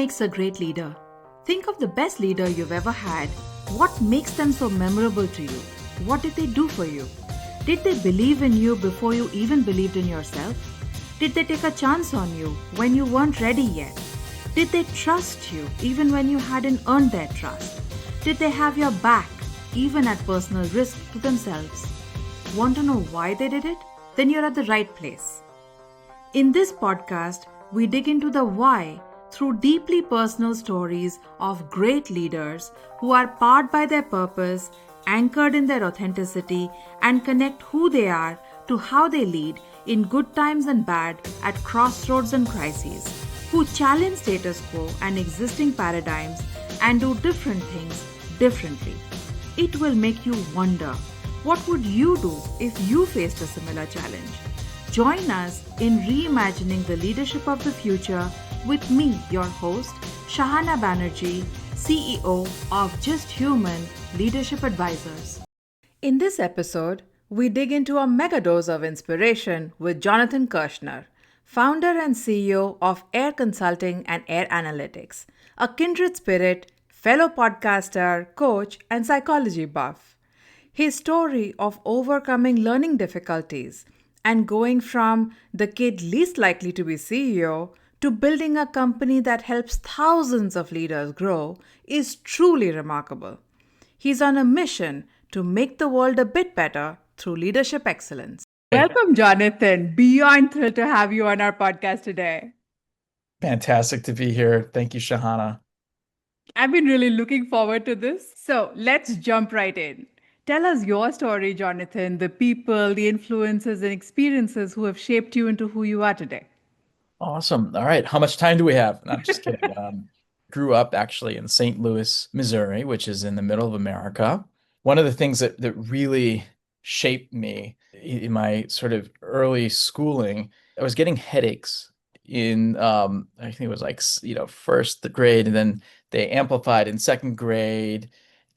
makes a great leader? Think of the best leader you've ever had. What makes them so memorable to you? What did they do for you? Did they believe in you before you even believed in yourself? Did they take a chance on you when you weren't ready yet? Did they trust you even when you hadn't earned their trust? Did they have your back even at personal risk to themselves? Want to know why they did it? Then you're at the right place. In this podcast, we dig into the why through deeply personal stories of great leaders who are powered by their purpose, anchored in their authenticity, and connect who they are to how they lead in good times and bad, at crossroads and crises, who challenge status quo and existing paradigms and do different things differently. It will make you wonder, what would you do if you faced a similar challenge? Join us in reimagining the leadership of the future with me, your host, Shahana Banerjee, CEO of Just Human Leadership Advisors. In this episode, we dig into a mega dose of inspiration with Jonathan Kirschner, founder and CEO of AIIR Consulting and AIIR Analytics, a kindred spirit, fellow podcaster, coach, and psychology buff. His story of overcoming learning difficulties and going from the kid least likely to be CEO to building a company that helps thousands of leaders grow is truly remarkable. He's on a mission to make the world a bit better through leadership excellence. Welcome, Jonathan. Beyond thrilled to have you on our podcast today. Fantastic to be here. Thank you, Shahana. I've been really looking forward to this. So let's jump right in. Tell us your story, Jonathan, the people, the influences, and experiences who have shaped you into who you are today. Awesome. All right. How much time do we have? No, I'm just kidding. Grew up actually in St. Louis, Missouri, which is in the middle of America. One of the things that really shaped me in my sort of early schooling, I was getting headaches in, I think it was like, first grade, and then they amplified in second grade.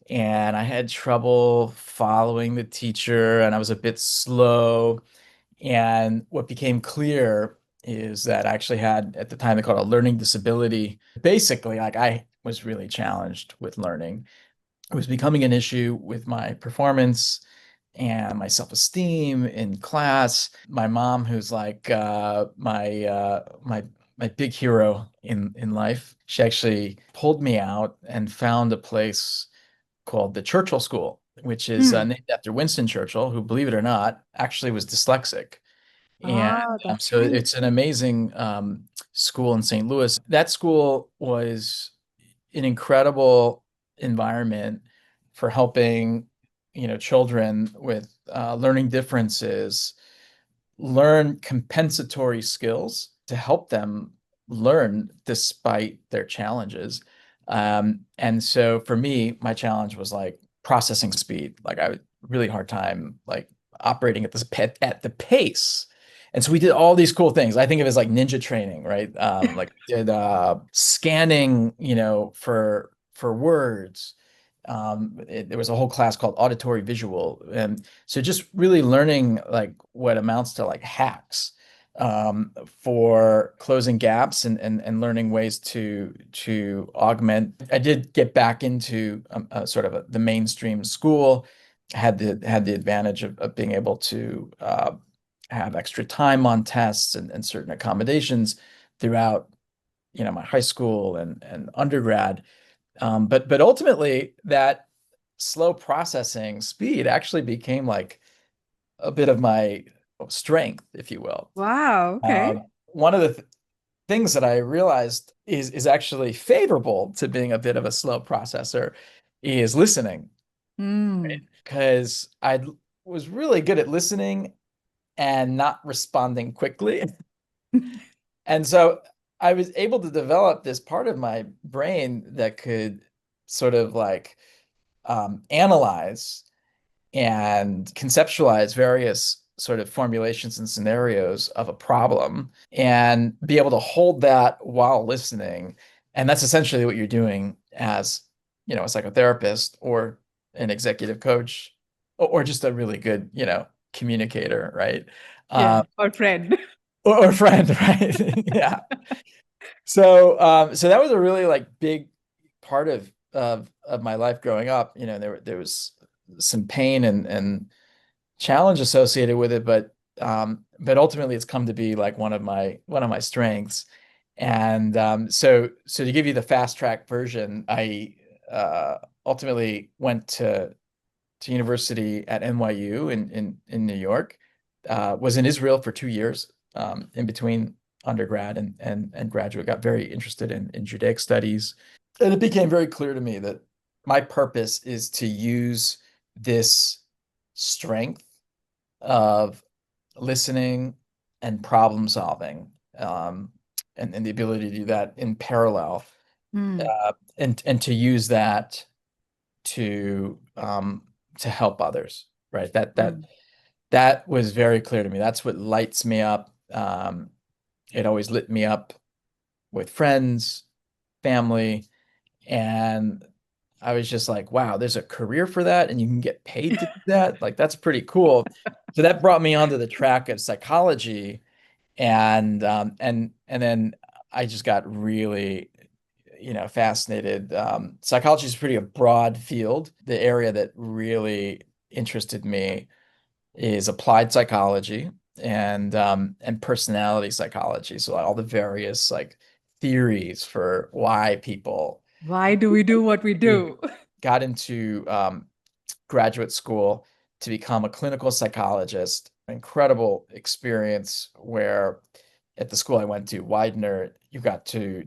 And I had trouble following the teacher, and I was a bit slow. And what became clear is that I actually had, at the time, they called it a learning disability. Basically, like, I was really challenged with learning. It was becoming an issue with my performance and my self-esteem in class. My mom, who's like my big hero in life, she actually pulled me out and found a place called the Churchill School, which is named after Winston Churchill, who, believe it or not, actually was dyslexic. And so it's an amazing school in St. Louis. That school was an incredible environment for helping, children with learning differences learn compensatory skills to help them learn despite their challenges. And so for me, my challenge was like processing speed. Like, I had a really hard time like operating at the pace. And so we did all these cool things. I think of it as like ninja training, right? Like did scanning, for words. There was a whole class called auditory visual. And so just really learning like what amounts to like hacks for closing gaps and learning ways to augment. I did get back into the mainstream school. Had the advantage of being able to have extra time on tests and certain accommodations throughout, my high school and undergrad. But ultimately, that slow processing speed actually became like a bit of my strength, if you will. Wow. Okay. One of the things that I realized is actually favorable to being a bit of a slow processor is listening. Right? Because I was really good at listening and not responding quickly. And so I was able to develop this part of my brain that could sort of like analyze and conceptualize various sort of formulations and scenarios of a problem and be able to hold that while listening. And that's essentially what you're doing as, a psychotherapist or an executive coach or just a really good, communicator, right? Yeah, or friend. Or friend, right? Yeah. So that was a really like big part of my life growing up. You know, there was some pain and challenge associated with it, but ultimately it's come to be like one of my strengths. And so to give you the fast track version, I ultimately went to university at NYU in New York. Was in Israel for 2 years in between undergrad and graduate. Got very interested in Judaic studies, and it became very clear to me that my purpose is to use this strength of listening and problem solving, and the ability to do that in parallel, Mm, and to use that to help others, right? mm. That was very clear to me. That's what lights me up. It always lit me up with friends, family, and I was just like, wow, there's a career for that, and you can get paid to do that. Like, that's pretty cool. So that brought me onto the track of psychology, and then I just got really, fascinated. Psychology is pretty a broad field. The area that really interested me is applied psychology and personality psychology. So all the various like theories for why people Why do we do what we do? got into graduate school to become a clinical psychologist. Incredible experience where at the school I went to, Widener, you got to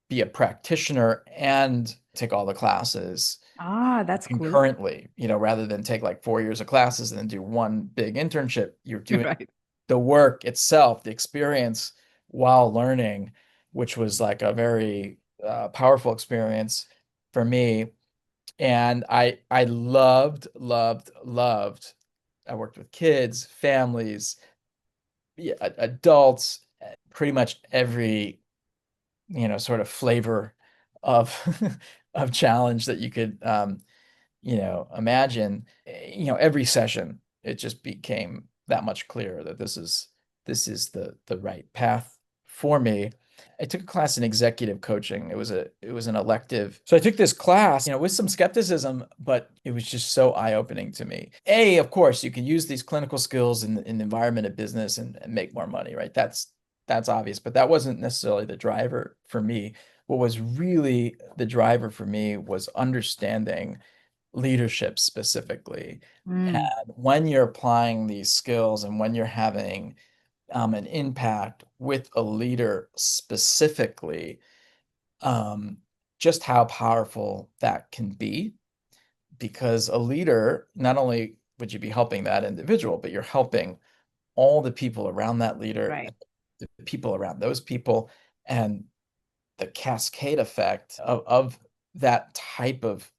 be a practitioner and take all the classes Ah, that's cool. concurrently, rather than take like 4 years of classes and then do one big internship. You're doing Right. the work itself, the experience while learning, which was like a very powerful experience for me. And I loved, loved, loved. I worked with kids, families, yeah, adults, pretty much every, sort of flavor of of challenge that you could imagine. Every session, it just became that much clearer that this is the right path for me. I took a class in executive coaching. It was an elective. So I took this class, with some skepticism, but it was just so eye-opening to me. Of course, you can use these clinical skills in the environment of business and make more money, right? That's obvious, but that wasn't necessarily the driver for me. What was really the driver for me was understanding leadership specifically. Mm, And when you're applying these skills and when you're having an impact with a leader specifically, um, just how powerful that can be. Because a leader, not only would you be helping that individual, but you're helping all the people around that leader, right. the people around those people, and the cascade effect of that type of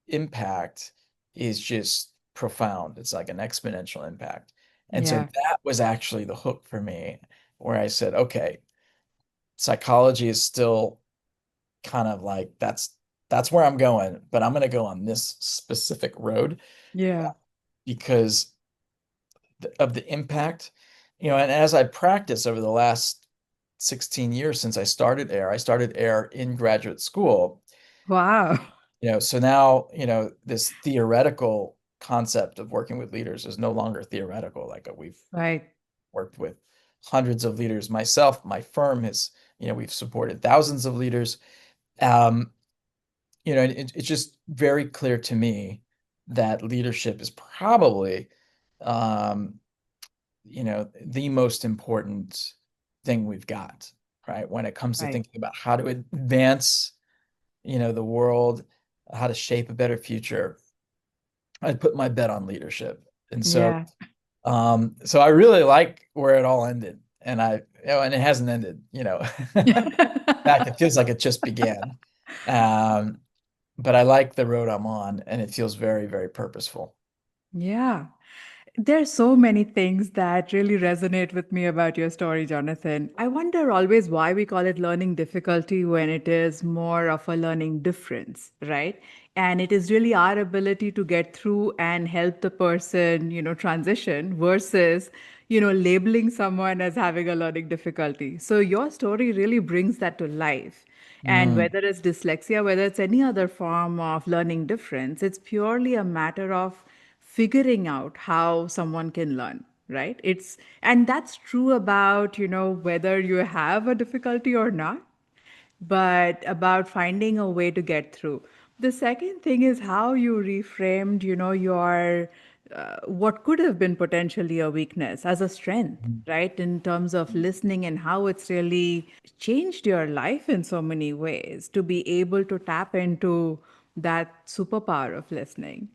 impact is just profound. It's like an exponential impact. And so Yeah. that was actually the hook for me, where I said, okay, psychology is still kind of like that's where I'm going, but I'm going to go on this specific road Yeah. because of the impact, and as I practice over the last 16 years since I started AIR in graduate school. Wow. So now, this theoretical concept of working with leaders is no longer theoretical. Like we've Right. worked with hundreds of leaders. Myself, my firm has, we've supported thousands of leaders. Um, it's just very clear to me that leadership is probably, um, the most important thing we've got, right? When it comes to Right. thinking about how to advance, the world, how to shape a better future. I'd put my bet on leadership. And so, Yeah. so I really like where it all ended. And and it hasn't ended, In fact, it feels like it just began. Um, but I like the road I'm on, and it feels very, very purposeful. Yeah. There's so many things that really resonate with me about your story, Jonathan. I wonder always why we call it learning difficulty when it is more of a learning difference, right? And it is really our ability to get through and help the person, transition versus, labeling someone as having a learning difficulty. So your story really brings that to life. And Mm, whether it's dyslexia, whether it's any other form of learning difference, it's purely a matter of figuring out how someone can learn, right? And that's true about, whether you have a difficulty or not, but about finding a way to get through. The second thing is how you reframed, your what could have been potentially a weakness as a strength, mm. right? In terms of listening and how it's really changed your life in so many ways to be able to tap into that superpower of listening.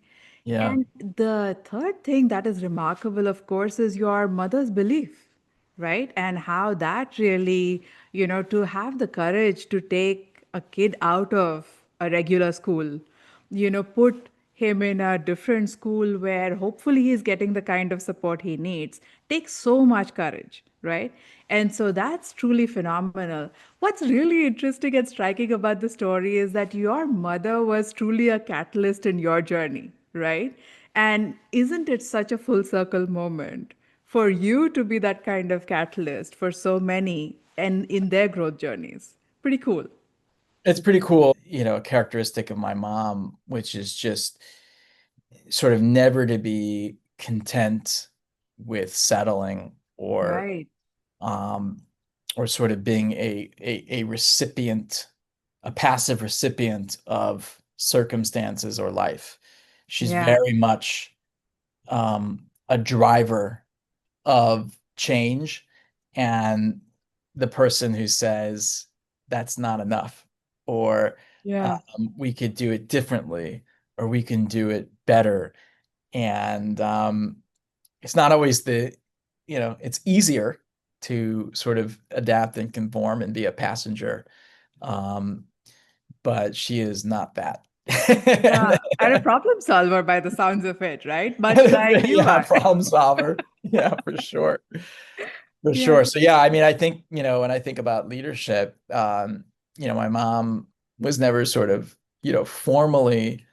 Yeah. And the third thing that is remarkable, of course, is your mother's belief, right? And how that really, to have the courage to take a kid out of a regular school, put him in a different school where hopefully he's getting the kind of support he needs, takes so much courage, right? And so that's truly phenomenal. What's really interesting and striking about the story is that your mother was truly a catalyst in your journey, right? And isn't it such a full circle moment for you to be that kind of catalyst for so many and in their growth journeys? Pretty cool. It's pretty cool, a characteristic of my mom, which is just sort of never to be content with settling Right. um or sort of being a recipient, a passive recipient of circumstances or life. She's Yeah. very much a driver of change and the person who says that's not enough, or Yeah. we could do it differently, or we can do it better. And it's not always it's easier to sort of adapt and conform and be a passenger. Um, but she is not that. Yeah. And a problem solver by the sounds of it, right? Much like you Yeah, are. problem solver. Yeah, for sure. For Yeah. sure. So yeah, I mean, I think, when I think about leadership, my mom was never sort of, formally,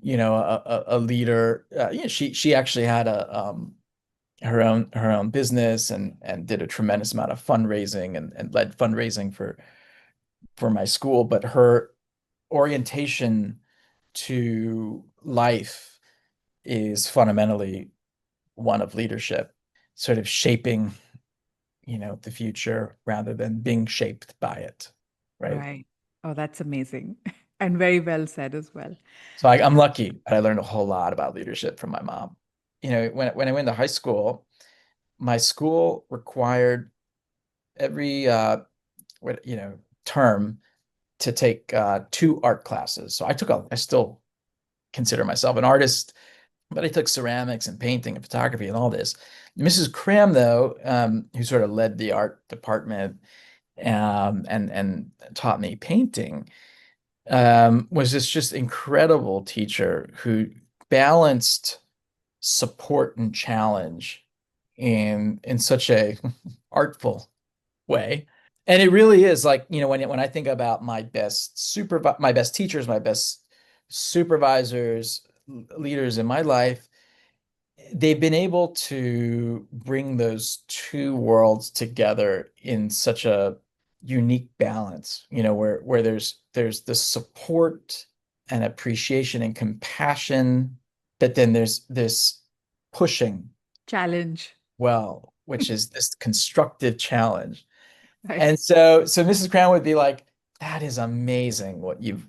a leader. She actually had her own business and did a tremendous amount of fundraising and led fundraising for my school, but her orientation to life is fundamentally one of leadership, sort of shaping the future rather than being shaped by it, right? Right. Oh, that's amazing. And very well said as well. So I'm lucky that I learned a whole lot about leadership from my mom. When I went to high school, my school required every term to take two art classes. So I still consider myself an artist, but I took ceramics and painting and photography and all this. Mrs. Cram, though, who sort of led the art department, and taught me painting, was this just incredible teacher who balanced support and challenge in such a artful way. And it really is like, when I think about my best teachers, my best supervisors, leaders in my life, they've been able to bring those two worlds together in such a unique balance, where there's the support and appreciation and compassion, but then there's this pushing, Challenge. which is this constructive challenge. Right. And so Mrs. Crown would be like, that is amazing what you've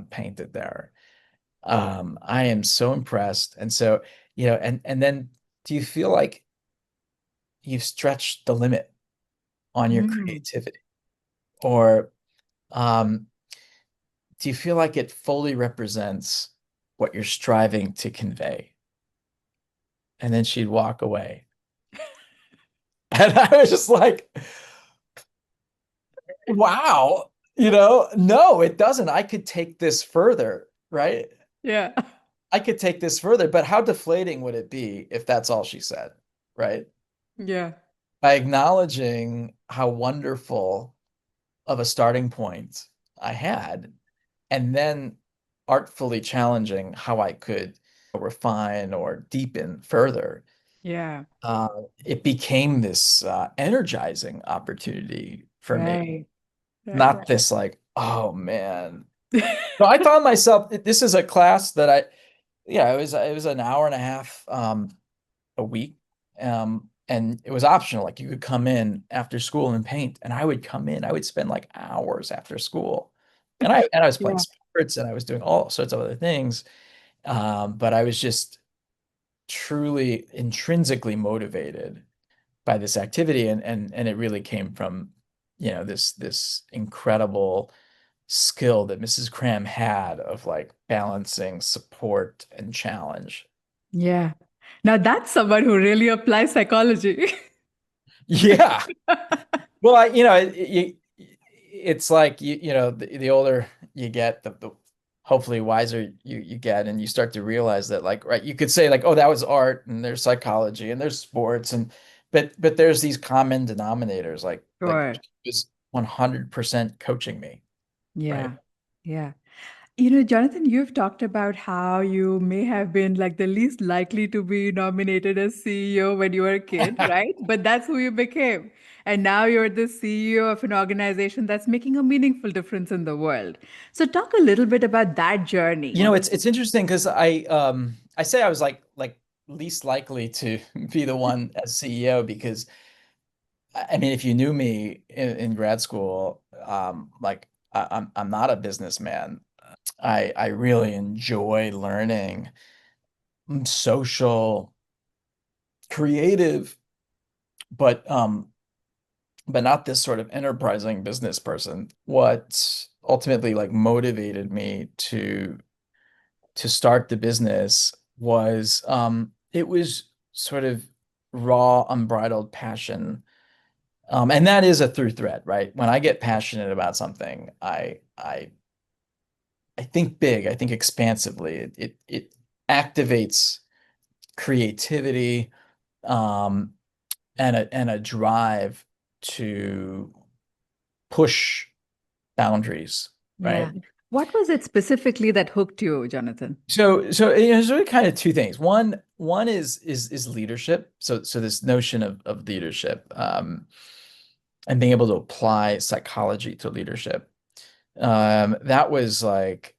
painted there. I am so impressed. And so, and then do you feel like you've stretched the limit on your Mm. creativity? Or um, do you feel like it fully represents what you're striving to convey? And then she'd walk away. And I was just like, wow, no, it doesn't. I could take this further, right? Yeah. I could take this further, but how deflating would it be if that's all she said, right? Yeah. By acknowledging how wonderful of a starting point I had, and then artfully challenging how I could refine or deepen further, Yeah. it became this energizing opportunity for me. Right. Right. Not this like, oh man. So I found myself, this is a class that yeah, it was an hour and a half a week. And it was optional. Like you could come in after school and paint. And I would come in, I would spend like hours after school. And I was playing Yeah. sports and I was doing all sorts of other things. But I was just truly intrinsically motivated by this activity. And it really came from, this incredible skill that Mrs. Cram had of like balancing support and challenge. Yeah. Now that's someone who really applies psychology. Yeah. Well, it's like the older you get, the hopefully wiser you get, and you start to realize that, like, right, you could say like, oh, that was art, and there's psychology, and there's sports, but there's these common denominators, like Sure. she was 100% coaching me, right? Yeah. Yeah. Jonathan, you've talked about how you may have been like the least likely to be nominated as CEO when you were a kid, right? But that's who you became. And now you're the CEO of an organization that's making a meaningful difference in the world. So talk a little bit about that journey. It's interesting because I say I was like least likely to be the one as CEO because I mean, if you knew me in grad school, like I'm not a businessman. I really enjoy learning. I'm social, creative, but not this sort of enterprising business person. What ultimately like motivated me to start the business was it was sort of raw, unbridled passion. And that is a through thread, right? When I get passionate about something, I think big, I think expansively. It activates creativity, um, and a drive to push boundaries, Yeah. right? What was it specifically that hooked you, Jonathan? So there's really kind of two things. One is leadership. So this notion of leadership, and being able to apply psychology to leadership. That was like,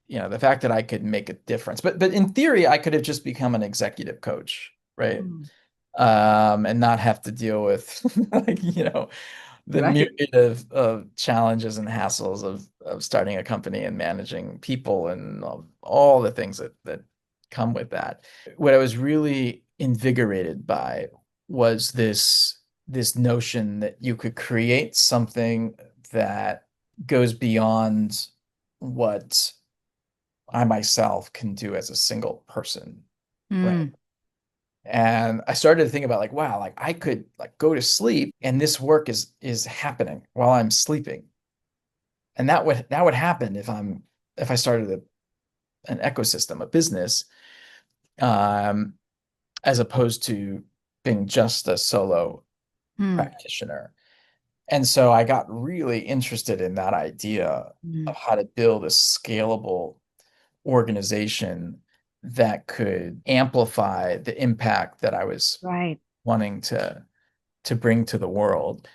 the fact that I could make a difference. But in theory, I could have just become an executive coach, right? Mm. And not have to deal with like, the Right. myriad of challenges and hassles of starting a company and managing people and all the things that come with that. What I was really invigorated by was this notion that you could create something that goes beyond what I myself can do as a single person, right? Mm. And I started to think about like, wow, like I could like go to sleep and this work is happening while I'm sleeping. And that would happen if I started an ecosystem, a business, um, as opposed to being just a solo Mm. practitioner. And so I got really interested in that idea Mm. of how to build a scalable organization that could amplify the impact that I was Right. wanting to bring to the world.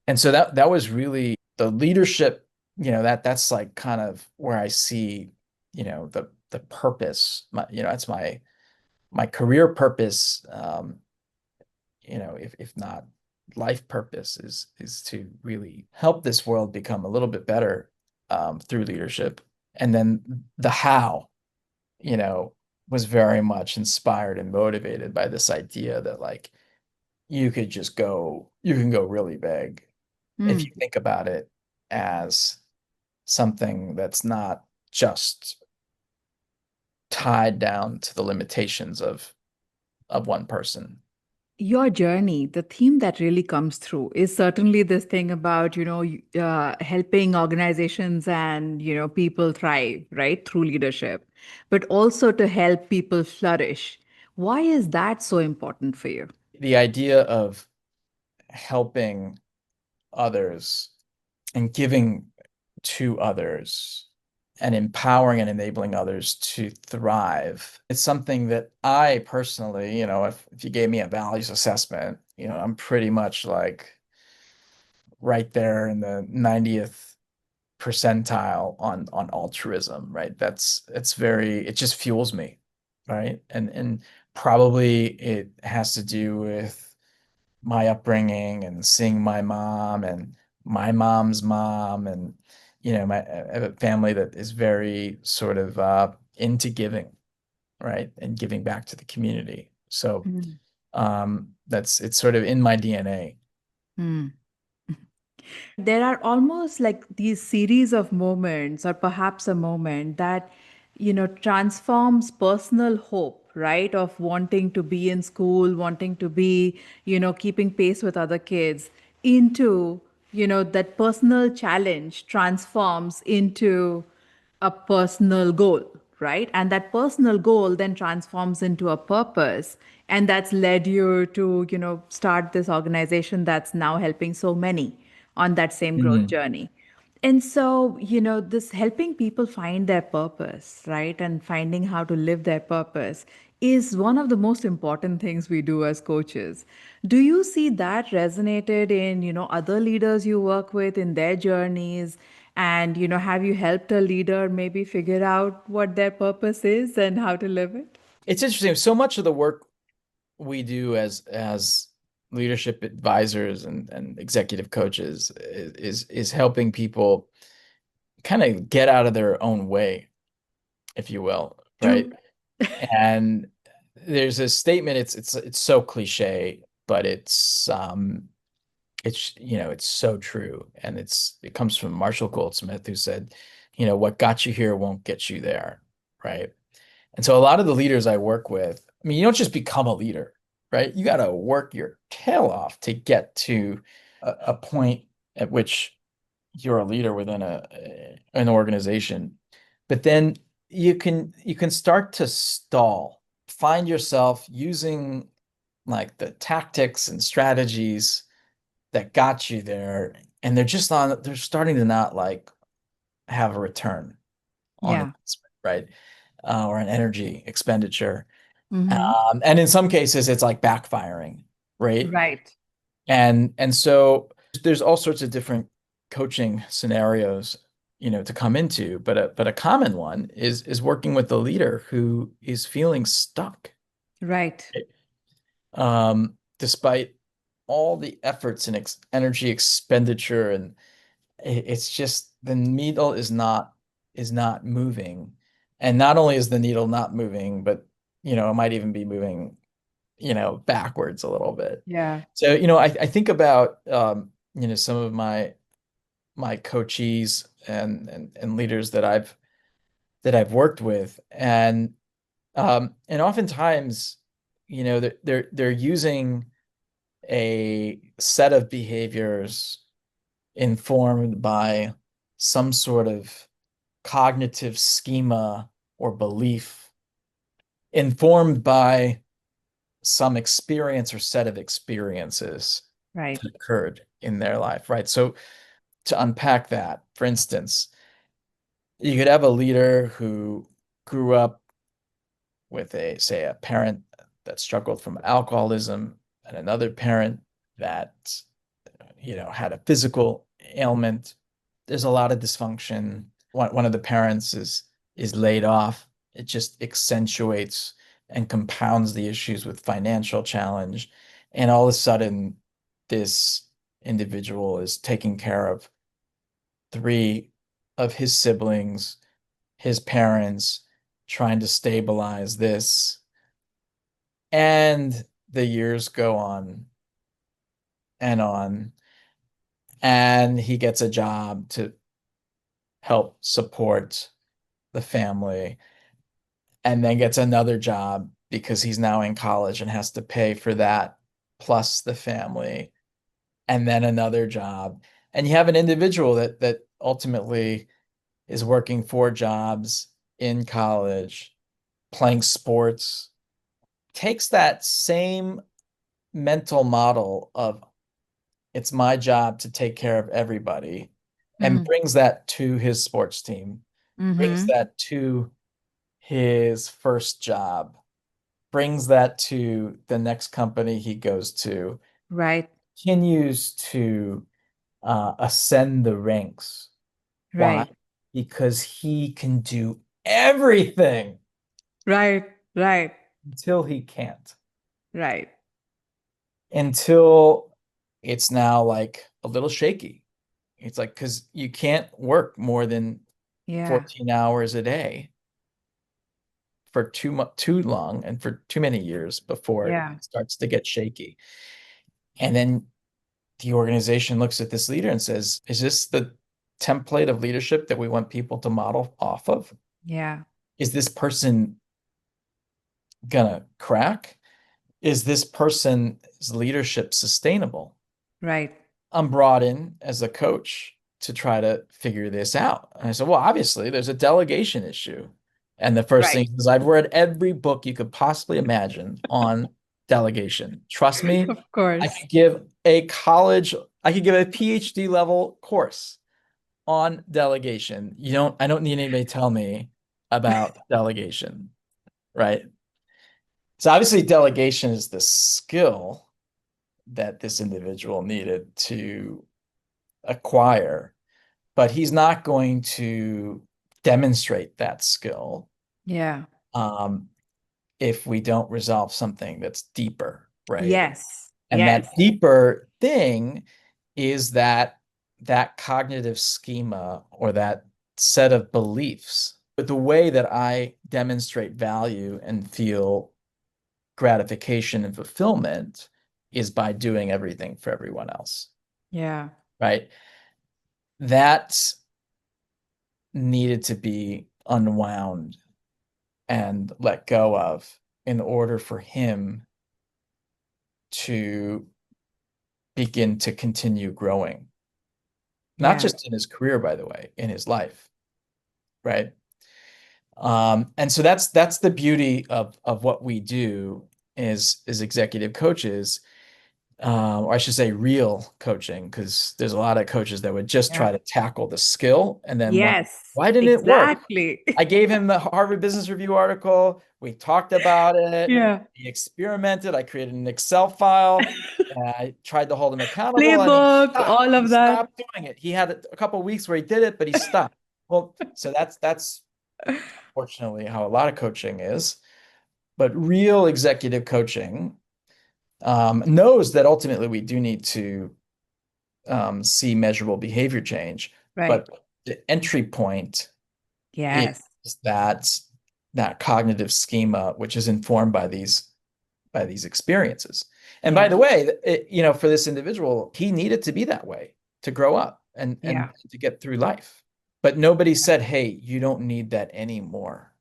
And so that was really the leadership, that's like kind of where I see, the purpose. That's my career purpose, if not life purpose is to really help this world become a little bit better through leadership. And then the how, you know, was very much inspired and motivated by this idea that like you can go really big if Mm. you think about it as something that's not just tied down to the limitations of one person. Your journey, the theme that really comes through is certainly this thing about, helping organizations and, people thrive, right, through leadership. but also to help people flourish. Why is that so important for you? The idea of helping others and giving to others and empowering and enabling others to thrive. It's something that I personally, if you gave me a values assessment, I'm pretty much like right there in the 90th percentile on altruism, right? It just fuels me, right? And probably it has to do with my upbringing and seeing my mom and my mom's mom and I have a family that is very sort of into giving, right? And giving back to the community. So Mm. it's sort of in my DNA. Mm. There are almost like these series of moments, or perhaps a moment that, transforms personal hope, right? Of wanting to be in school, wanting to be, keeping pace with other kids, into, that personal challenge transforms into a personal goal, right? And that personal goal then transforms into a purpose. And that's led you to, start this organization that's now helping so many on that same growth Mhm. journey. And so, this helping people find their purpose, right? And finding how to live their purpose is one of the most important things we do as coaches. Do you see that resonated in, other leaders you work with in their journeys? And, have you helped a leader maybe figure out what their purpose is and how to live it? It's interesting. So much of the work we do as leadership advisors and executive coaches is helping people kind of get out of their own way, if you will, right? True. And there's a statement, it's so cliche, but it's so true. And it comes from Marshall Goldsmith, who said, what got you here won't get you there, right? And so a lot of the leaders I work with, I mean, you don't just become a leader, right? You got to work your tail off to get to a point at which you're a leader within an organization. But then you can start to stall, find yourself using like the tactics and strategies that got you there, and they're starting to not like have a return on Yeah. investment, right? Or an energy expenditure. Mm-hmm. And in some cases, it's like backfiring, right? Right. And so there's all sorts of different coaching scenarios, to come into, but a common one is working with the leader who is feeling stuck, Right. despite all the efforts and energy expenditure, and it's just the needle is not moving. And not only is the needle not moving, but it might even be moving, backwards a little bit. Yeah. So, I think about some of my coachees and leaders that I've worked with. And oftentimes, they're using a set of behaviors informed by some sort of cognitive schema or belief, informed by some experience or set of experiences Right. that occurred in their life, right? So to unpack that, for instance, you could have a leader who grew up with say a parent that struggled from alcoholism and another parent that had a physical ailment. There's a lot of dysfunction. One of the parents is laid off. It just accentuates and compounds the issues with financial challenge. And all of a sudden, this individual is taking care of three of his siblings, his parents, trying to stabilize this. And the years go on, and he gets a job to help support the family, and then gets another job because he's now in college and has to pay for that plus the family, and then another job. And you have an individual that ultimately is working four jobs in college, playing sports, takes that same mental model of it's my job to take care of everybody and Mm. brings that to his sports team, brings Mm-hmm. that to his first job, brings that to the next company he goes to, Right. continues to ascend the ranks. Why? Right. Because he can do everything Right. Right. until he can't, Right. until it's now like a little shaky. It's like, because you can't work more than Yeah. 14 hours a day for too long and for too many years before it Yeah. starts to get shaky. And then the organization looks at this leader and says, is this the template of leadership that we want people to model off of? Yeah. Is this person gonna crack? Is this person's leadership sustainable? Right. I'm brought in as a coach to try to figure this out. And I said, well, obviously there's a delegation issue. And the first Right. thing is I've read every book you could possibly imagine on delegation. Trust me, Of I course. could give a college, I could give a PhD level course on delegation. I don't need anybody to tell me about delegation, right? So obviously delegation is the skill that this individual needed to acquire, but he's not going to demonstrate that skill Yeah. um, if we don't resolve something that's deeper, right? Yes. And Yes. that deeper thing is that cognitive schema or that set of beliefs. But the way that I demonstrate value and feel gratification and fulfillment is by doing everything for everyone else, Yeah. right? That needed to be unwound and let go of in order for him to begin to continue growing, not Yeah. just in his career, by the way, in his life, right? And so that's the beauty of what we do is executive coaches, or I should say real coaching, because there's a lot of coaches that would just Yeah. try to tackle the skill and then wonder, Yes. why didn't it work? Exactly. I gave him the Harvard Business Review article. We talked about it. Yeah. He experimented. I created an Excel file. And I tried to hold him accountable, and he Playbook, stopped. all He of that. stopped doing it. He had a couple of weeks where he did it, but he stopped. Well, so that's fortunately how a lot of coaching is. But real executive coaching knows that ultimately we do need to see measurable behavior change, Right. but the entry point is Yes. that cognitive schema, which is informed by these experiences. And by Yeah. the way, for this individual, he needed to be that way to grow up and Yeah. to get through life. But nobody said, "Hey, you don't need that anymore,"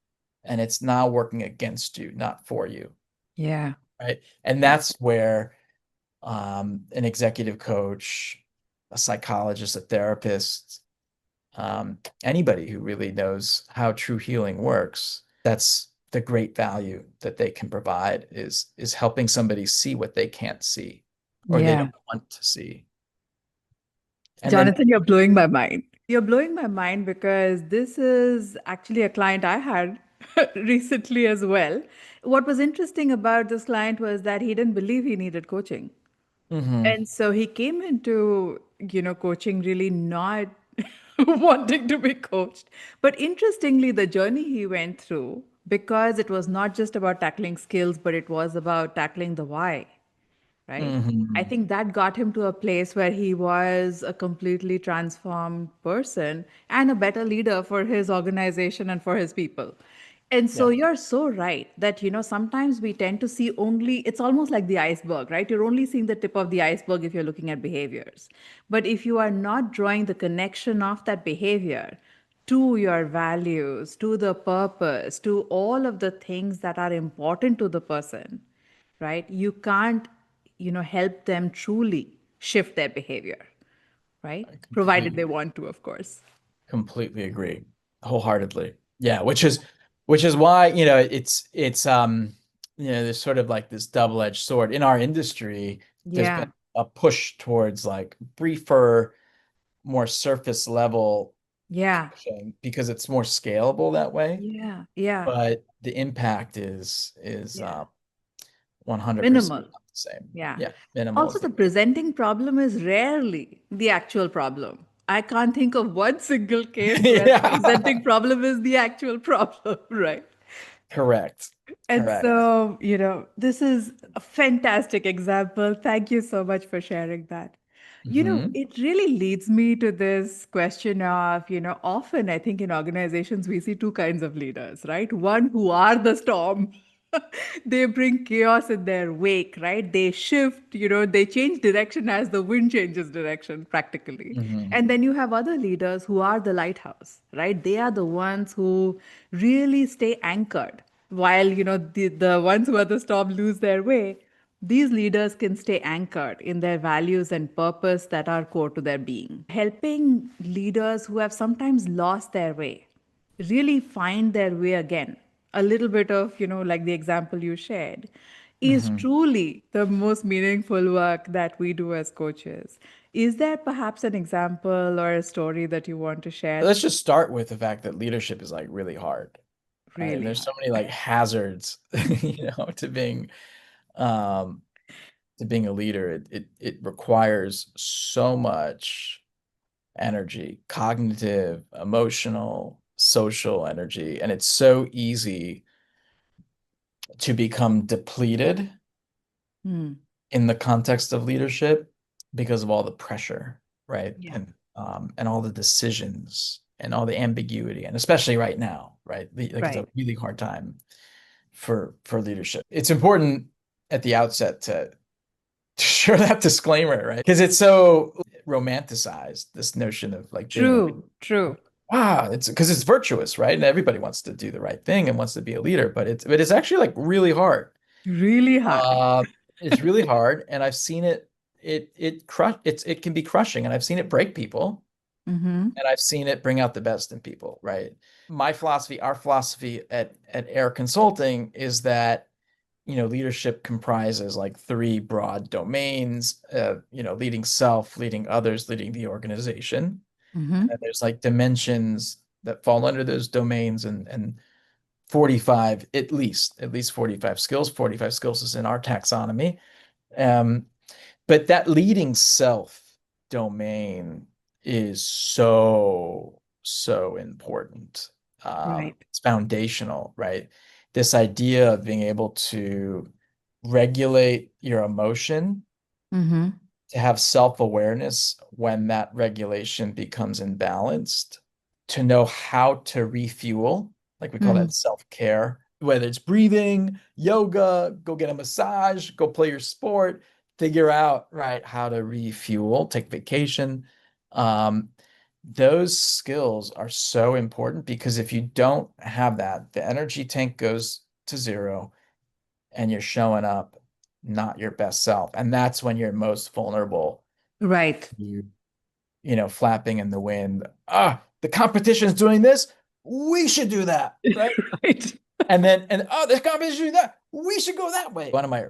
and it's now working against you, not for you, Yeah. right? And Yeah. that's where an executive coach, a psychologist, a therapist, anybody who really knows how true healing works, that's the great value that they can provide is helping somebody see what they can't see or they Yeah. don't want to see. And then Jonathan, you're blowing my mind. You're blowing my mind because this is actually a client I had recently as well. What was interesting about this client was that he didn't believe he needed coaching. mhm, And so he came into, coaching really not wanting to be coached. But interestingly, the journey he went through, because it was not just about tackling skills, but it was about tackling the why, right? I mhm, think that got him to a place where he was a completely transformed person and a better leader for his organization and for his people. And so yeah, you're so right that, sometimes we tend to see only, it's almost like the iceberg, right? You're only seeing the tip of the iceberg if you're looking at behaviors. But if you are not drawing the connection of that behavior to your values, to the purpose, to all of the things that are important to the person, right? You can't, help them truly shift their behavior, right? I Provided they completely want to, of course. completely agree wholeheartedly. Yeah, which is why, there's sort of like this double-edged sword. In our industry, there's Yeah. been a push towards like briefer, more surface level Yeah. coaching because it's more scalable that way. Yeah. Yeah. But the impact is Yeah. 100% Minimal. not the same. Yeah. Yeah, minimal Also, is the the presenting problem is rarely the actual problem. I can't think of one single case where the yeah. presenting problem is the actual problem, right? Correct. And Correct. so, this is a fantastic example. Thank you so much for sharing that. Hmm. It really leads me to this question of, often I think in organizations we see two kinds of leaders, right? One who are the storm. They bring chaos in their wake, right? They shift, they change direction as the wind changes direction practically. Hmm. And then you have other leaders who are the lighthouse, right? They are the ones who really stay anchored while, the ones who are the storm lose their way. These leaders can stay anchored in their values and purpose that are core to their being. Helping leaders who have sometimes lost their way really find their way again. A little bit of, like the example you shared, is Hmm. truly the most meaningful work that we do as coaches. Is there perhaps an example or a story that you want to share? Let's just start with the fact that leadership is like really hard, right? And Really there's hard. so many like hazards, um, to being a leader. It requires so much energy, cognitive, emotional, social energy, and it's so easy to become depleted Hmm. in the context of leadership because of all the pressure, right? Yeah. And all the decisions and all the ambiguity, and especially right now, right? Like it's a Right. really hard time for leadership. It's important at the outset to share that disclaimer, right? Because it's so romanticized, this notion of like being a leader. True. True. Wow, it's because it's virtuous, right? And everybody wants to do the right thing and wants to be a leader, but it's actually like really hard. Really hard. Uh, it's really hard, and I've seen it. It can be crushing, and I've seen it break people, Mm-hmm. and I've seen it bring out the best in people, right? My philosophy, our philosophy at AIIR Consulting is that leadership comprises like three broad domains, leading self, leading others, leading the organization. Mm-hmm. And there's like dimensions that fall under those domains and 45, at least 45 skills. 45 skills is in our taxonomy. Um, but that leading self domain is so, so important. Right. It's foundational, right? This idea of being able to regulate your emotion, Mm-hmm. to have self-awareness when that regulation becomes imbalanced, to know how to refuel, like we call Mm-hmm. that self-care, whether it's breathing, yoga, go get a massage, go play your sport, figure out, right, how to refuel, take vacation. Um, those skills are so important because if you don't have that, the energy tank goes to zero and you're showing up not your best self. And that's when you're most vulnerable. Right. Flapping in the wind. The competition's doing this. We should do that, right? Right. And this competition doing that. We should go that way. One of my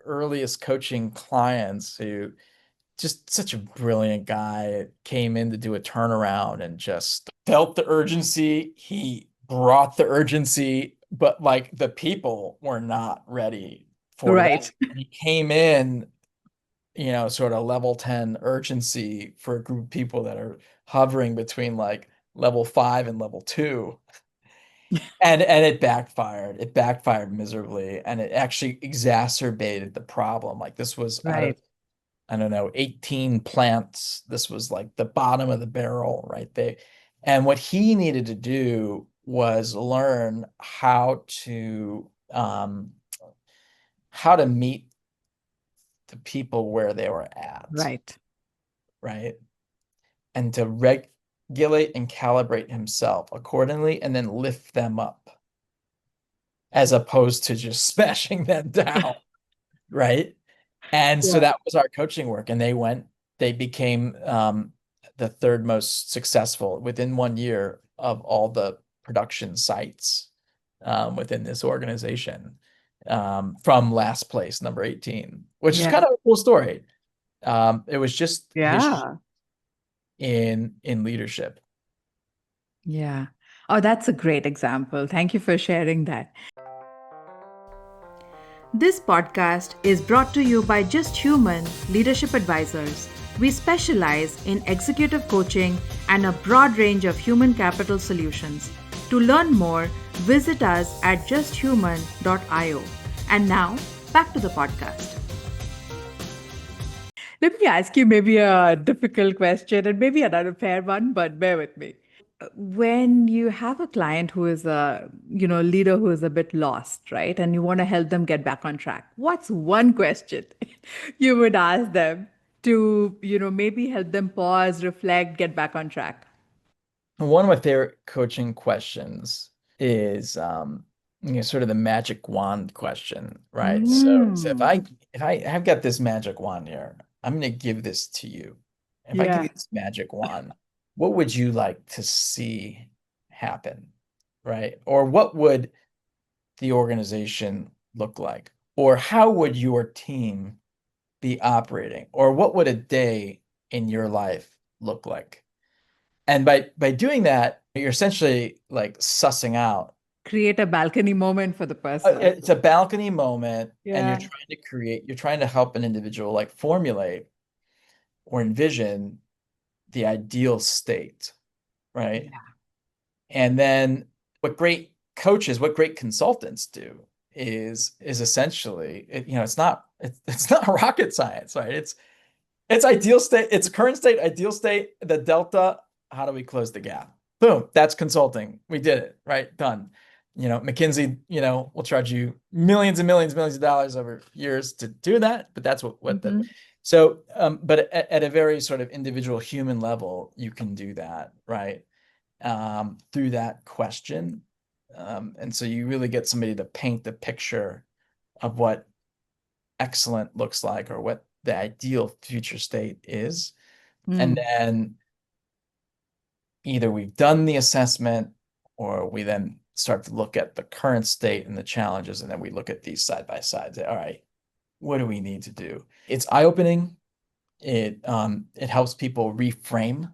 earliest coaching clients, who just such a brilliant guy, came in to do a turnaround and just felt the urgency. He brought the urgency, but like the people were not ready for that. Right. He came in, sort of level 10 urgency for a group of people that are hovering between like level 5 and level 2. And it backfired. It backfired miserably, and it actually exacerbated the problem. Like this was out of, Right. I don't know, 18 plants. This was like the bottom of the barrel right there. And what he needed to do was learn how to meet the people where they were at, Right. right? And to regulate and calibrate himself accordingly and then lift them up as opposed to just smashing them down, right? And so Yeah. that was our coaching work. And they became the third most successful within 1 year of all the production sites within this organization, from last place, number 18, which is Yeah. kind of a cool story. It was just his Yeah. in leadership. Yeah. Oh, that's a great example. Thank you for sharing that. This podcast is brought to you by Just Human Leadership Advisors. We specialize in executive coaching and a broad range of human capital solutions. To learn more, visit us at justhuman.io. And now, back to the podcast. Let me ask you maybe a difficult question and maybe an unfair one, but bear with me. When you have a client who is a, leader who is a bit lost, right? And you want to help them get back on track, what's one question you would ask them to, maybe help them pause, reflect, get back on track? One of my favorite coaching questions is sort of the magic wand question, right? So if Mm, I've got this magic wand here, I'm going to give this to you. If I give you yeah. this magic wand, what would you like to see happen, right? Or what would the organization look like? Or how would your team be operating? Or what would a day in your life look like? And by doing that, you're essentially like sussing out. Create a balcony moment for the person. It's a balcony moment, and Yeah. you're trying to help an individual like formulate or envision the ideal state, right? Yeah. And then what great coaches, what great consultants do is essentially, it's not rocket science, right? It's ideal state, it's current state, ideal state, the delta, how do we close the gap? Boom, that's consulting. We did it, right? Done. McKinsey, will charge you millions and millions and millions of dollars over years to do that, but that's what the Mhm. so but at a very sort of individual human level, you can do that, right? Through that question. And so you really get somebody to paint the picture of what excellent looks like, or what the ideal future state is. And Mm, then either we've done the assessment, or we then start to look at the current state and the challenges, and then we look at these side by side. Say, all right, what do we need to do? It's eye-opening. It helps people reframe.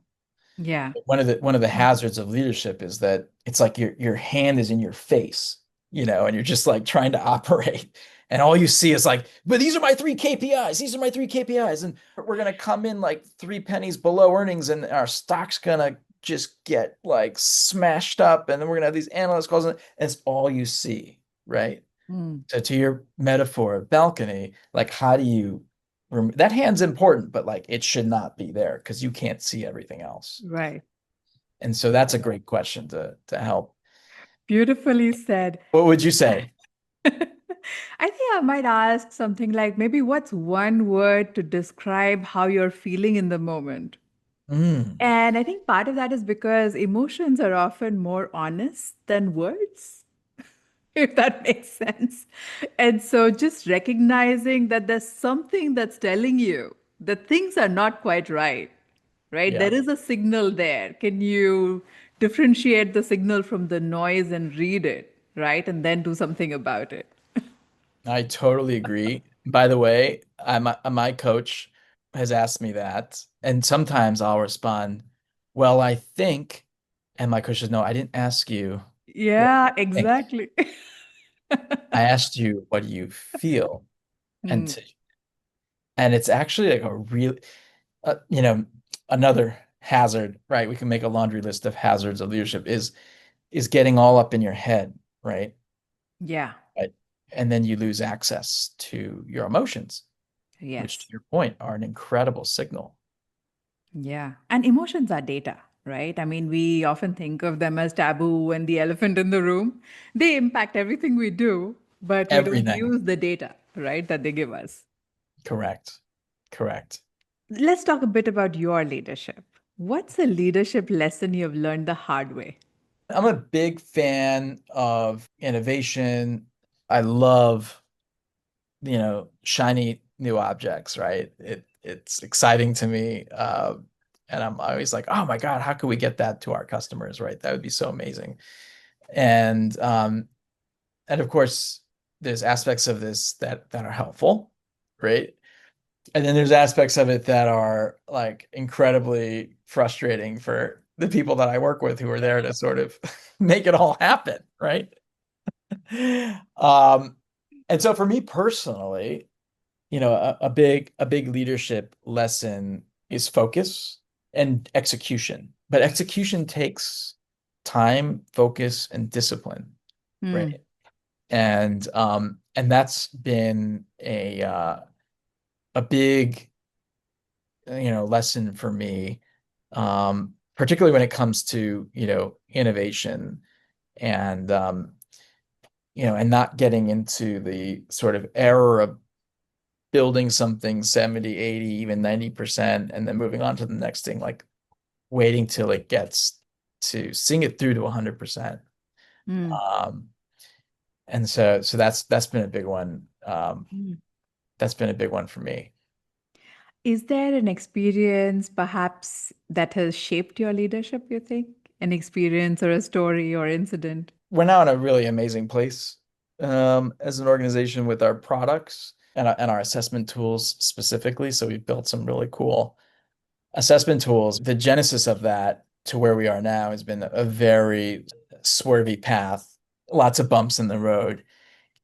yeah. One of the hazards of leadership is that it's like your hand is in your face, and you're just like trying to operate, and all you see is like, but these are my three KPIs. These are my three KPIs, and we're gonna come in like 3 pennies below earnings, and our stock's gonna just get like smashed up, and then we're gonna have these analyst calls, and it's all you see, right? Mm, So to your metaphor of balcony, like how do you that hand's important, but like it should not be there because you can't see everything else. right. And so that's a great question to help. Beautifully said. What would you say? I think I might ask something like maybe what's one word to describe how you're feeling in the moment? Mm, And I think part of that is because emotions are often more honest than words, if that makes sense. And so just recognizing that there's something that's telling you that things are not quite right, right? yeah, There is a signal there. Can you differentiate the signal from the noise and read it, right? And then do something about it. I totally agree. By the way, my coach has asked me that, and sometimes I'll respond, well, I think, and my coach says, no, I didn't ask you what Yeah, you think. exactly. I asked you, what do you feel? And Mm, to, and it's actually like a real, another hazard, right? We can make a laundry list of hazards of leadership is getting all up in your head, right? yeah, Right. And then you lose access to your emotions, which to yes. your point are an incredible signal. Yeah. And emotions are data, right? I mean, we often think of them as taboo and the elephant in the room. They impact everything we do, but we don't Everything. use the data, right, that they give us. Correct. Correct. Let's talk a bit about your leadership. What's a leadership lesson you've learned the hard way? I'm a big fan of innovation. I love, shiny new objects, right? It's exciting to me. And I'm always like, oh my God, how could we get that to our customers, right? That would be so amazing. And of course, there's aspects of this that are helpful, right? And then there's aspects of it that are like incredibly frustrating for the people that I work with who are there to sort of make it all happen, right? Um, and so for me personally, a big leadership lesson is focus and execution. But execution takes time, focus, and discipline, Mm. right? And that's been a big lesson for me, particularly when it comes to innovation and and not getting into the sort of error of building something 70, 80, even 90%, and then moving on to the next thing, like waiting till it gets to sing it through to 100%. Mm. Um, and so that's been a big one. Mm. That's been a big one for me. Is there an experience perhaps that has shaped your leadership, you think? An experience or a story or incident? We're now in a really amazing place as an organization with our products and our assessment tools specifically. So we've built some really cool assessment tools. The genesis of that to where we are now has been a very swervy path, lots of bumps in the road.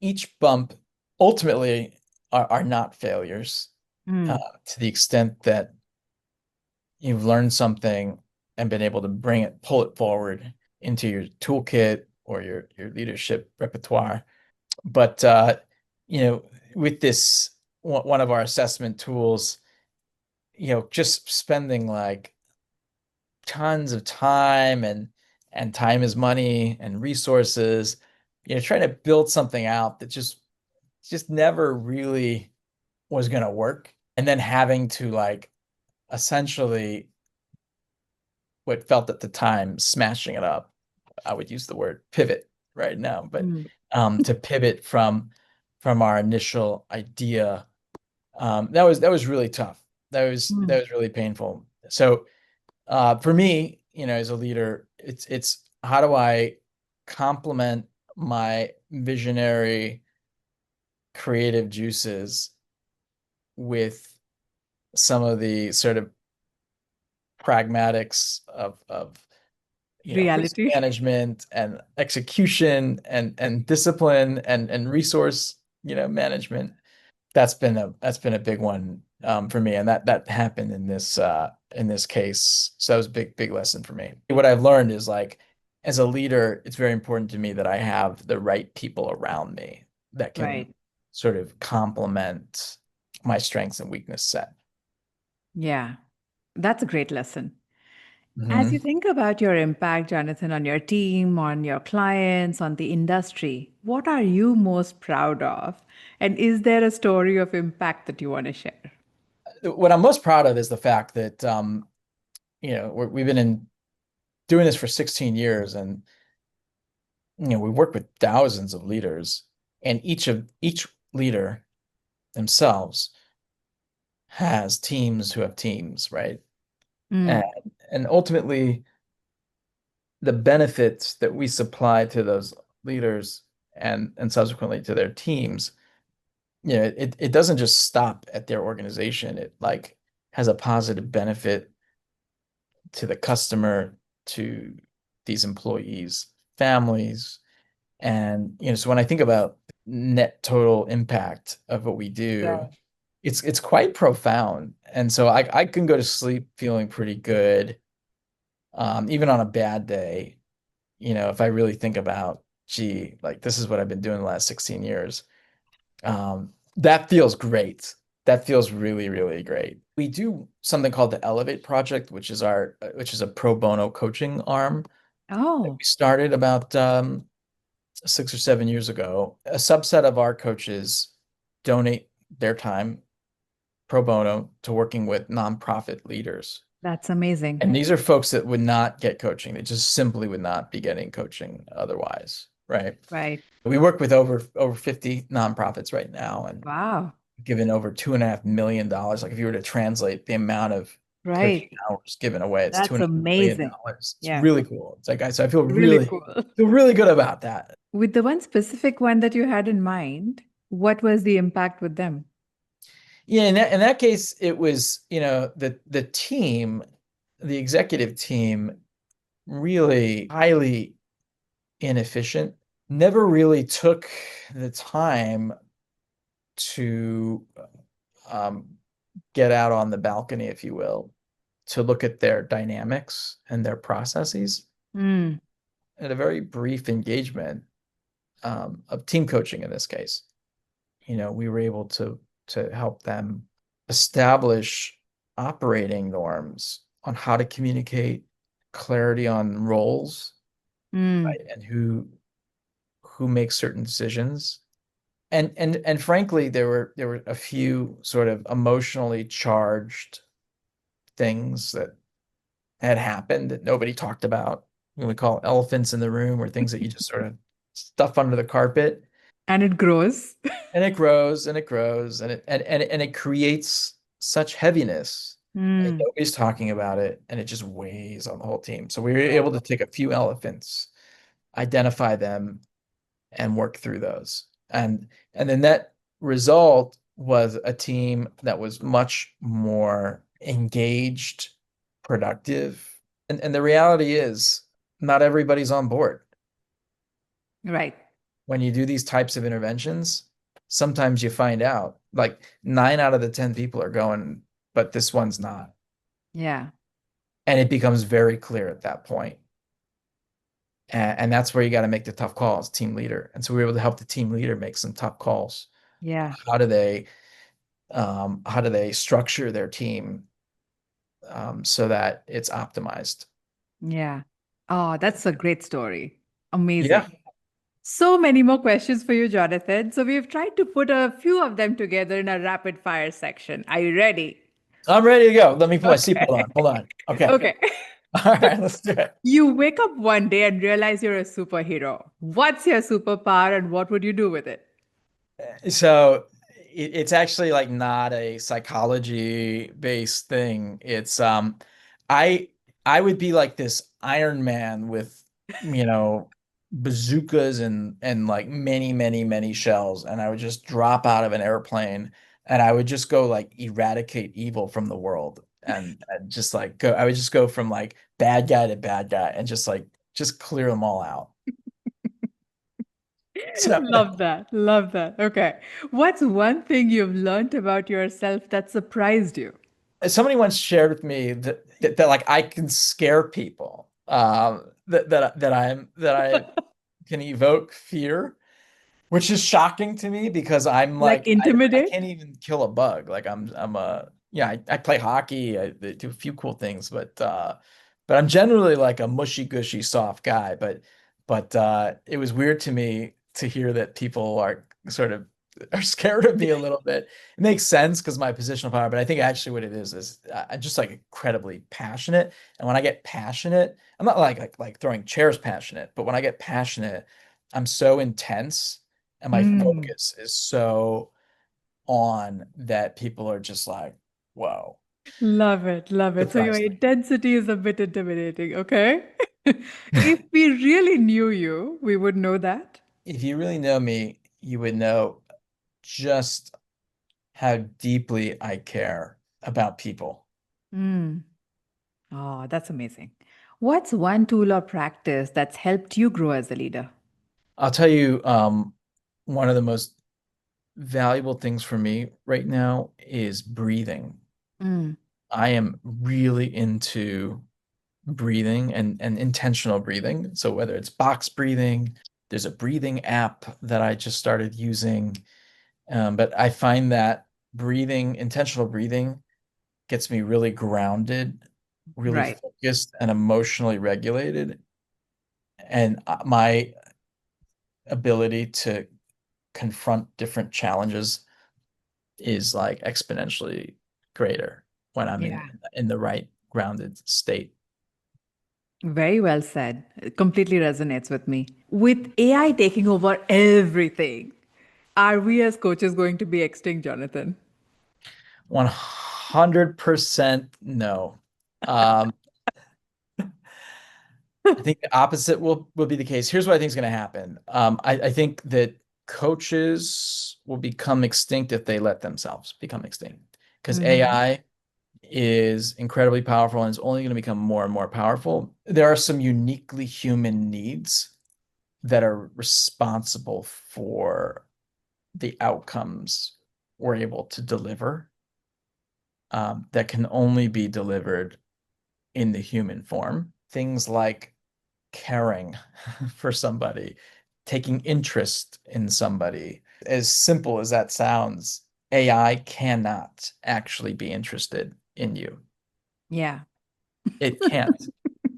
Each bump ultimately are not failures Mm. to the extent that you've learned something and been able to pull it forward into your toolkit or your leadership repertoire. But you know, with this one of our assessment tools, just spending like tons of time and time is money and resources, trying to build something out that just never really was going to work, and then having to like essentially what felt at the time smashing it up. I would use the word pivot right now, but Mm. to pivot from our initial idea, that was really tough. That Mm. was really painful. So for me, as a leader, it's how do I complement my visionary creative juices with some of the sort of pragmatics of risk Reality. management and execution and discipline and resource management. That's been a big one for me, and that happened in this case. So that was a big lesson for me. What I've learned is like as a leader, it's very important to me that I have the right people around me that can Right. sort of complement my strengths and weakness set. Yeah. That's a great lesson. As you Mhm. think about your impact, Jonathan, on your team, on your clients, on the industry, what are you most proud of? And is there a story of impact that you want to share? What I'm most proud of is the fact that we've been doing this for 16 years, and we work with thousands of leaders, and each leader themselves has teams who have teams, right? And Mm. and ultimately the benefits that we supply to those leaders and subsequently to their teams, it doesn't just stop at their organization. It like has a positive benefit to the customer, to these employees, families. And so when I think about net total impact of what we do, Right. it's quite profound. And so I can go to sleep feeling pretty good, even on a bad day, if I really think about, gee, like this is what I've been doing the last 16 years. That feels great. That feels really, really great. We do something called the Elevate Project, which is a pro bono coaching arm that Oh, we started about 6 or 7 years ago. A subset of our coaches donate their time pro bono to working with nonprofit leaders. that's amazing. And these are folks that would not get coaching. They just simply would not be getting coaching otherwise, right? Right. We work with over 50 nonprofits right now and Wow. given over $2.5 million. Like if you were to translate the amount of Right. coaching hours given away. It's That's amazing. $250 million. It's Yeah. really cool. It's like, guys, I Really cool. feel really good about that. With the one specific one that you had in mind, what was the impact with them? Yeah, in that case, it was, the team, the executive team, really highly inefficient, never really took the time to um, get out on the balcony, if you will, to look at their dynamics and their processes. Mm, At a very brief engagement of team coaching in this case, we were able to help them establish operating norms on how to communicate, clarity on roles, mm, right, and who makes certain decisions. And frankly, there were a few sort of emotionally charged things that had happened that nobody talked about. We call elephants in the room, or things that you just sort of stuff under the carpet. and it grows. And it grows and it grows and it creates such heaviness. And Mm, nobody's talking about it, and it just weighs on the whole team. So we were yeah. able to take a few elephants, identify them, and work through those. And the net result was a team that was much more engaged, productive. And the reality is, not everybody's on board. Right. When you do these types of interventions, sometimes you find out like 9 out of the 10 people are going, but this one's not. Yeah. And it becomes very clear at that point. And that's where you got to make the tough calls, team leader. And so we were able to help the team leader make some tough calls. Yeah. How do they structure their team so that it's optimized? Yeah. Oh, that's a great story. Yeah, Amazing. So many more questions for you, Jonathan. So we've tried to put a few of them together in a rapid fire section. Are you ready? I'm ready to go. Let me put my seatbelt Okay. on. Hold on. Okay. Okay. All right, let's do it. You wake up one day and realize you're a superhero. What's your superpower and what would you do with it? So it's actually like not a psychology based thing. It's I I would be like this Iron Man with, you know, bazookas and like many shells, and I would just drop out of an airplane, and I would just go like eradicate evil from the world, and just like go I would just go from like bad guy to bad guy, and just clear them all out. So Love that. Love that. Okay. What's one thing you've learned about yourself that surprised you? somebody once shared with me that like I can scare people, that I can evoke fear, which is shocking to me because I'm Like like I intimidate? can't even kill a bug. Like I'm a yeah, I play hockey, I do a few cool things, but I'm generally like a mushy gushy soft guy. But it was weird to me to hear that people are scared of me a little bit. It makes sense because my positional power, but I think actually what it is I'm just like incredibly passionate. And when I get passionate, I'm not like throwing chairs passionate, but when I get passionate, I'm so intense and my Mm, focus is so on that people are just like, whoa, love it. Love it. So your surprised me. intensity is a bit intimidating. Okay. If we really knew you, we would know that. If you really know me, you would know just how deeply I care about people. Mm. Oh, that's amazing. What's one tool or practice that's helped you grow as a leader? I'll tell you, one of the most valuable things for me right now is breathing. Mm, I am really into breathing and intentional breathing. So whether it's box breathing, there's a breathing app that I just started using. But I find that intentional breathing gets me really grounded, really right. focused, and emotionally regulated. And my ability to confront different challenges is like exponentially greater when I'm Yeah. in the right grounded state. Very well said. It completely resonates with me. With AI taking over everything, are we as coaches going to be extinct, Jonathan? 100% no. I think the opposite will be the case. Here's what I think is going to happen. I think that coaches will become extinct if they let themselves become extinct, because AI is incredibly powerful and is only going to become more and more powerful. There are some uniquely human needs that are responsible for the outcomes we're able to deliver, that can only be delivered in the human form. Things like caring for somebody, taking interest in somebody. As simple as that sounds, AI cannot actually be interested in you. Yeah. It can't.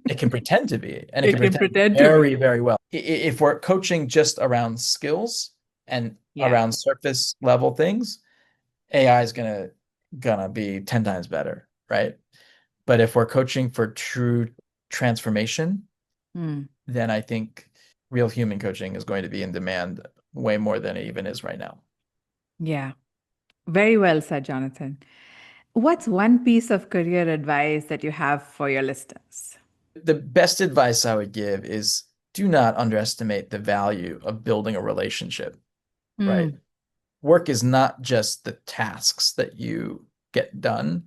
It can pretend to be, and it It can can pretend pretend to very, be. very well. If we're coaching just around skills and Yeah. around surface level things, AI is gonna be 10 times better, right? But if we're coaching for true transformation, then I think real human coaching is going to be in demand way more than it even is right now. Yeah. Very well said, Jonathan. What's one piece of career advice that you have for your listeners? The best advice I would give is do not underestimate the value of building a relationship, right? Work is not just the tasks that you get done,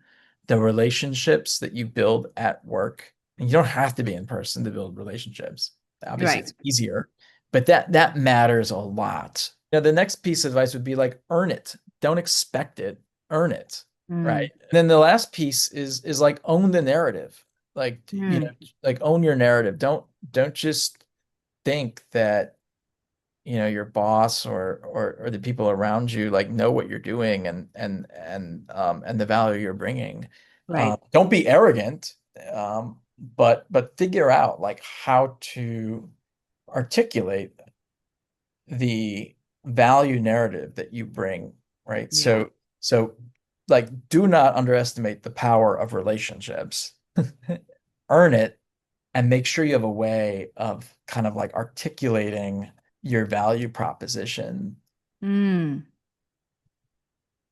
the relationships that you build at work. And you don't have to be in person to build relationships. Obviously, Right. it's easier, but that matters a lot. Now, the next piece of advice would be like, earn it. Don't expect it, earn it, right? And then the last piece is like, own the narrative. Like, like own your narrative. Don't just think that your boss or the people around you like know what you're doing and the value you're bringing. Right. Don't be arrogant, but figure out like how to articulate the value narrative that you bring, right? Yeah. So like, do not underestimate the power of relationships. Earn it, and make sure you have a way of kind of like articulating your value proposition.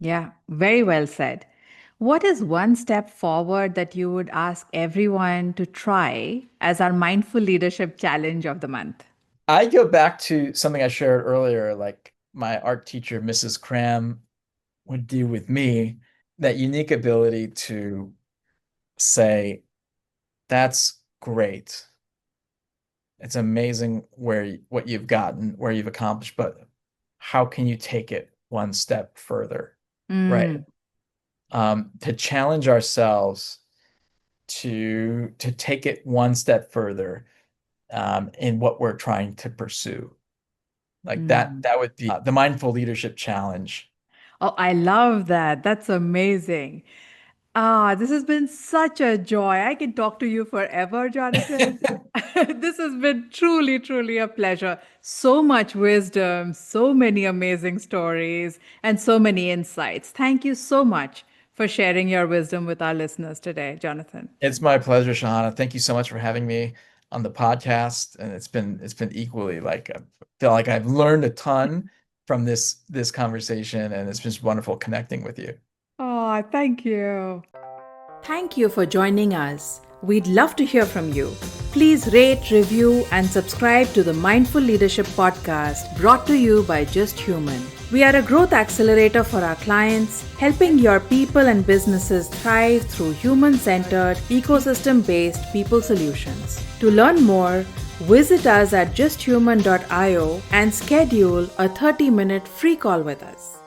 Yeah. Very well said. What is one step forward that you would ask everyone to try as our mindful leadership challenge of the month? I go back to something I shared earlier, like my art teacher, Mrs. Cram, would do with me, that unique ability to say, that's great. It's amazing what you've gotten, where you've accomplished, but how can you take it one step further? Right. To challenge ourselves to take it one step further in what we're trying to pursue. Like that would be the mindful leadership challenge. Oh, I love that. That's amazing. Ah, this has been such a joy. I can talk to you forever, Jonathan. This has been truly, truly a pleasure. So much wisdom, so many amazing stories, and so many insights. Thank you so much for sharing your wisdom with our listeners today, Jonathan. It's my pleasure, Shahana. Thank you so much for having me on the podcast. And it's been equally, like, I feel like I've learned a ton from this conversation, and it's just wonderful connecting with you. Oh, thank you. Thank you for joining us. We'd love to hear from you. Please rate, review, and subscribe to the Mindful Leadership Podcast, brought to you by Just Human. We are a growth accelerator for our clients, helping your people and businesses thrive through human-centered, ecosystem-based people solutions. To learn more, visit us at justhuman.io and schedule a 30-minute free call with us.